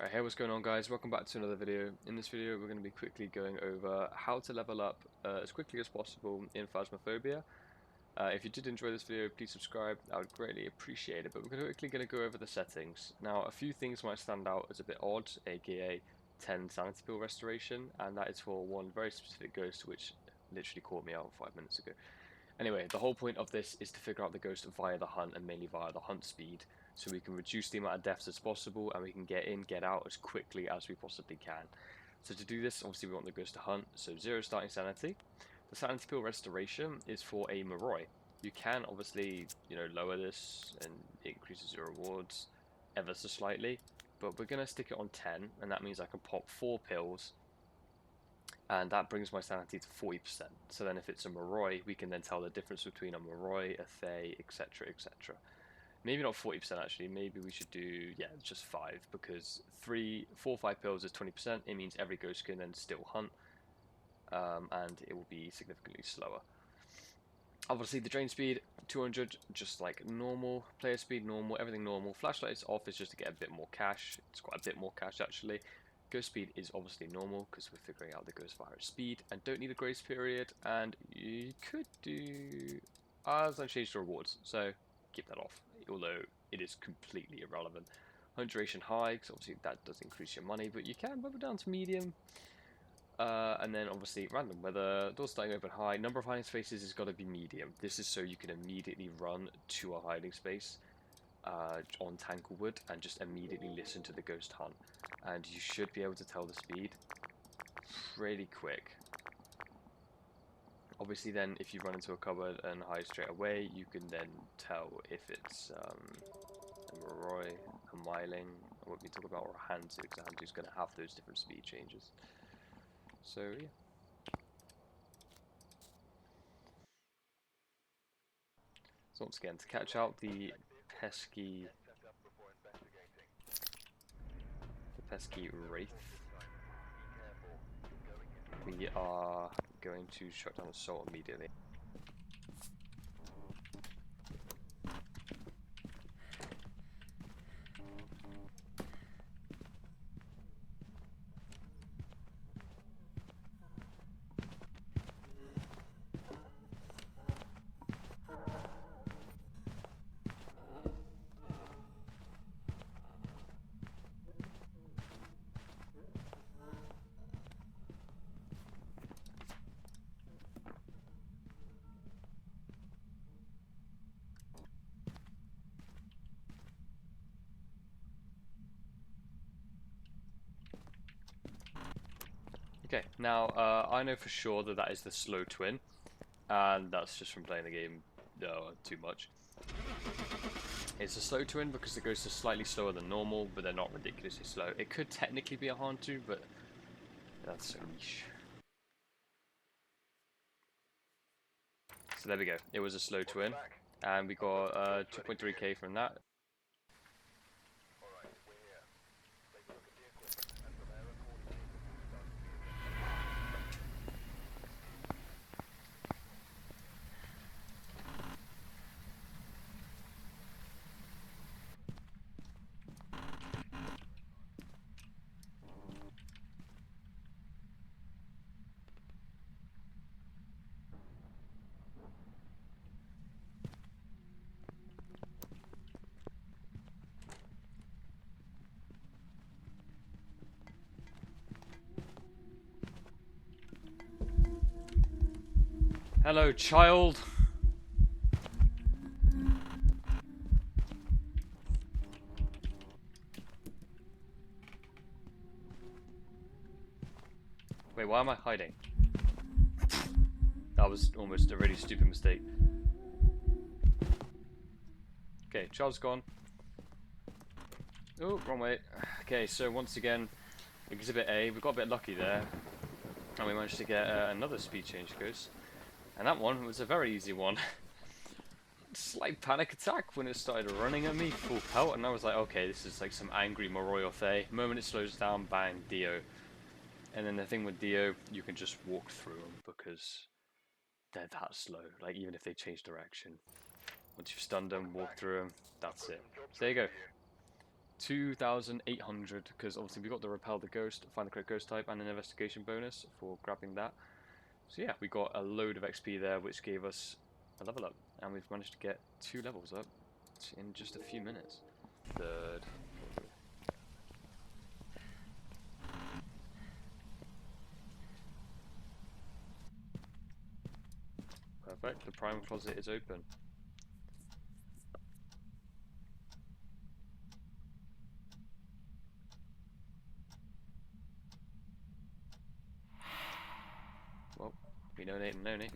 Alright, hey, what's going on, guys? Welcome back to another video. In this video we're going to be quickly going over how to level up as quickly as possible in Phasmophobia. If you did enjoy this video, please subscribe. I would greatly appreciate it. But we're quickly going to go over the settings. Now, a few things might stand out as a bit odd, aka 10 sanity pill restoration, and that is for one very specific ghost which literally caught me out 5 minutes ago. Anyway, the whole point of this is to figure out the ghost via the hunt, and mainly via the hunt speed, so we can reduce the amount of deaths as possible, and we can get in, get out as quickly as we possibly can. So to do this, obviously we want the ghost to hunt, so 0 starting sanity. The sanity pill restoration is for a Moroi. You can obviously, lower this and it increases your rewards ever so slightly, but we're going to stick it on 10, and that means I can pop 4 pills, and that brings my sanity to 40%. So then if it's a Moroi, we can then tell the difference between a Moroi, a Thay, etc, etc. Maybe not 40% actually, maybe we should do, just 5, because 4 or 5 pills is 20%, it means every ghost can then still hunt, and it will be significantly slower. Obviously the drain speed, 200, just like normal, player speed normal, everything normal. Flashlight is off, is just to get a bit more cash, it's quite a bit more cash actually. Ghost speed is obviously normal because we're figuring out the ghost via its speed and don't need a grace period, and you could do as I changed the rewards, so keep that off, although it is completely irrelevant. Hunt duration high, because obviously that does increase your money, but you can bump it down to medium. And then obviously random, whether doors starting open high, number of hiding spaces has got to be medium. This is so you can immediately run to a hiding space on Tanglewood and just immediately listen to the ghost hunt, and you should be able to tell the speed pretty quick. Obviously then if you run into a cupboard and hide straight away, you can then tell if it's a Moroi, a Myling, or what we talk about, or a Hantu, because a Hantu is going to have those different speed changes. So yeah. So once again, to catch out the pesky Wraith, we are going to shut down Assault immediately. Okay, now I know for sure that that is the slow twin, and that's just from playing the game too much. It's a slow twin because the ghosts are slightly slower than normal, but they're not ridiculously slow. It could technically be a Hantu, but that's so niche. So there we go, it was a slow twin, and we got 2.3k from that. Hello, child. Wait, why am I hiding? That was almost a really stupid mistake. Okay, child's gone. Oh, wrong way. Okay, so once again, Exhibit A, we got a bit lucky there, and we managed to get another speed change ghost. And that one was a very easy one. Slight panic attack when it started running at me, full pelt, and I was like, okay, this is like some angry Moroi or Thay. The moment it slows down, bang, Dio. And then the thing with Dio, you can just walk through them because they're that slow. Like, even if they change direction, once you've stunned them, walk through them, that's it. So there you go. 2,800, because obviously we got the repel the ghost, find the correct ghost type, and an investigation bonus for grabbing that. So yeah, we got a load of XP there, which gave us a level up, and we've managed to get 2 levels up in just a few minutes. Third. Perfect, the prime closet is open. Well, we know Nate and know Nate.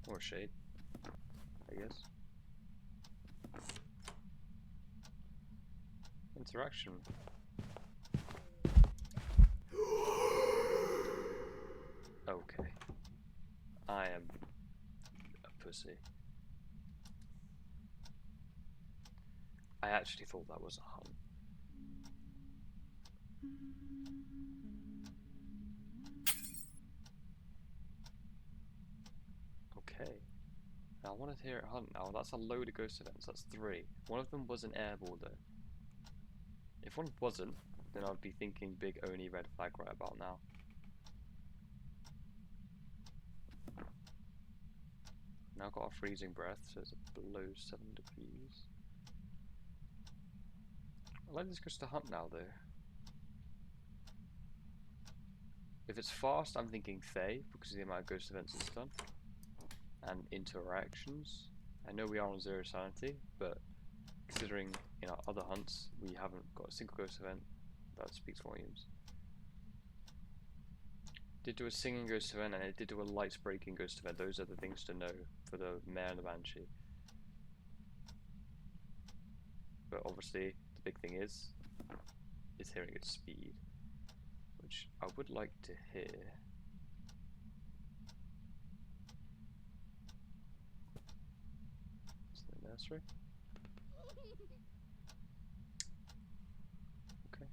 Or Shade, I guess. Interaction. Okay. I am a pussy. I actually thought that was a hunt. Okay. Now I want to hear it hunt now. That's a load of ghost events. That's 3. One of them was an airball though. If one wasn't, then I'd be thinking big Oni red flag right about now. Now got a freezing breath, so it's below 7 degrees. I like this ghost to hunt now though. If it's fast, I'm thinking Fae, because of the amount of ghost events it's done. And interactions. I know we are on 0 sanity, but considering in our other hunts we haven't got a single ghost event, that speaks volumes. Did do a singing ghost event and it did do a lights breaking ghost event. Those are the things to know for the Mare and the Banshee. But obviously the big thing is hearing its speed, which I would like to hear. It's the nursery. Okay.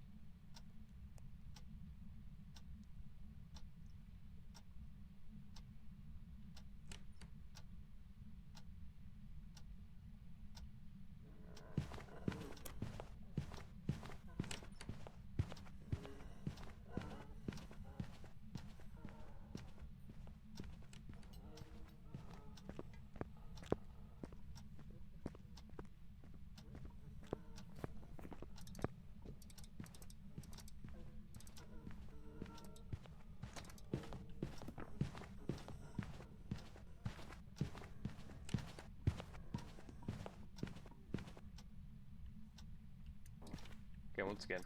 Okay, once again,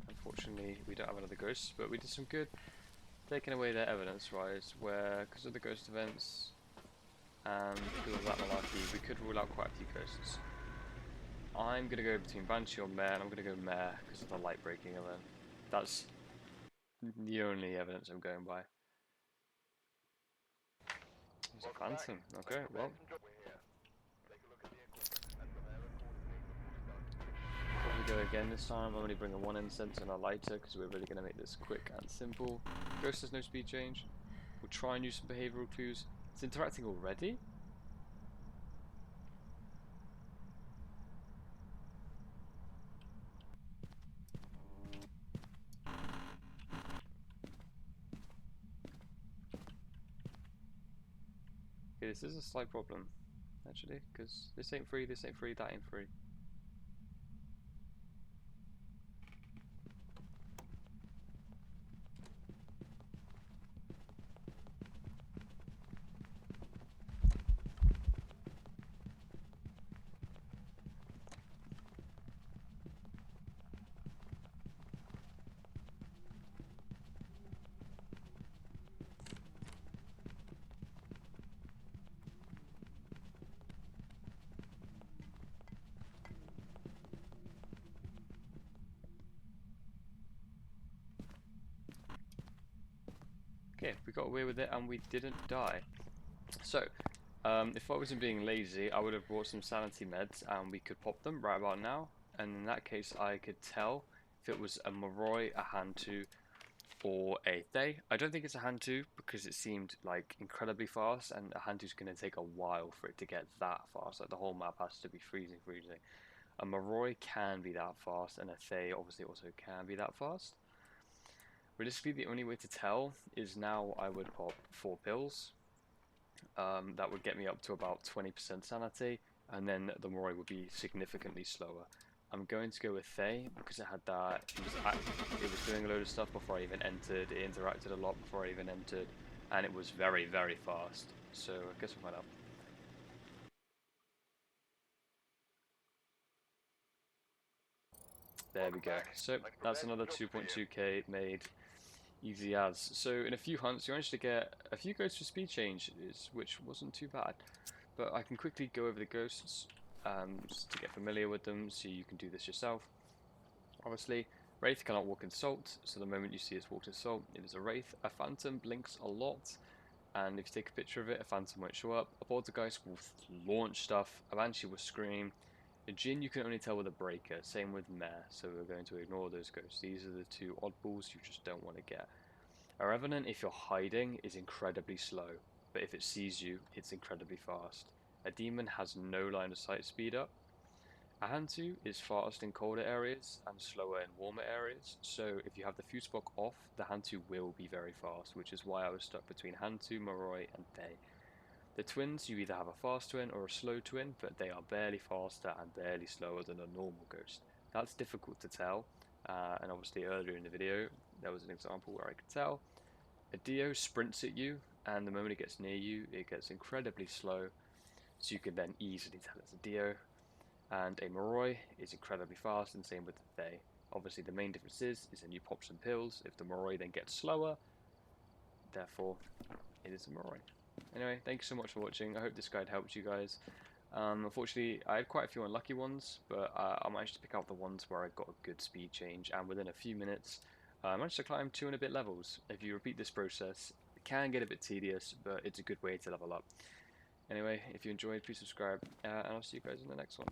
unfortunately we don't have another ghost, but we did some good taking away their evidence wise, where because of the ghost events and because of that malarkey, we could rule out quite a few ghosts. I'm gonna go between Banshee or Mare, and I'm gonna go Mare because of the light breaking event. That's the only evidence I'm going by. There's a phantom. Okay, well. Probably go again this time. I'm only bringing 1 incense and a lighter because we're really going to make this quick and simple. Ghost has no speed change. We'll try and use some behavioural clues. It's interacting already? Okay, this is a slight problem, actually, because this ain't free, that ain't free. Okay, we got away with it and we didn't die. So, if I wasn't being lazy, I would have brought some sanity meds and we could pop them right about now. And in that case, I could tell if it was a Moroi, a Hantu, or a Thay. I don't think it's a Hantu because it seemed like incredibly fast, and a Hantu's going to take a while for it to get that fast. Like the whole map has to be freezing. A Moroi can be that fast, and a Thay obviously also can be that fast. Realistically, the only way to tell is now I would pop 4 pills. That would get me up to about 20% sanity, and then the Moroi would be significantly slower. I'm going to go with Thay because it had that. It was doing a load of stuff before I even entered. It interacted a lot before I even entered, and it was very, very fast. So I guess we'll find out. There we go. So that's another 2.2k made easy as. So in a few hunts, you managed to get a few ghosts for speed changes, which wasn't too bad. But I can quickly go over the ghosts just to get familiar with them, so you can do this yourself. Obviously, Wraith cannot walk in salt, so the moment you see us walk in salt, it is a Wraith. A Phantom blinks a lot, and if you take a picture of it, a Phantom won't show up. A Poltergeist will launch stuff, a Banshee will scream. A Djinn you can only tell with a Breaker, same with Mare, so we're going to ignore those ghosts. These are the two oddballs you just don't want to get. A Revenant, if you're hiding, is incredibly slow, but if it sees you, it's incredibly fast. A Demon has no line of sight speed up. A Hantu is fast in colder areas and slower in warmer areas, so if you have the fuse block off, the Hantu will be very fast, which is why I was stuck between Hantu, Moroi, and Thay. The twins, you either have a fast twin or a slow twin, but they are barely faster and barely slower than a normal ghost. That's difficult to tell, and obviously earlier in the video, there was an example where I could tell. A Dio sprints at you, and the moment it gets near you, it gets incredibly slow, so you can then easily tell it's a Dio. And a Moroi is incredibly fast, and same with the Thay. Obviously the main difference is then you pop some pills. If the Moroi then gets slower, therefore it is a Moroi. Anyway, thank you so much for watching. I hope this guide helped you guys. Unfortunately, I had quite a few unlucky ones, but I managed to pick out the ones where I got a good speed change, and within a few minutes, I managed to climb 2 and a bit levels. If you repeat this process, it can get a bit tedious, but it's a good way to level up. Anyway, if you enjoyed, please subscribe, and I'll see you guys in the next one.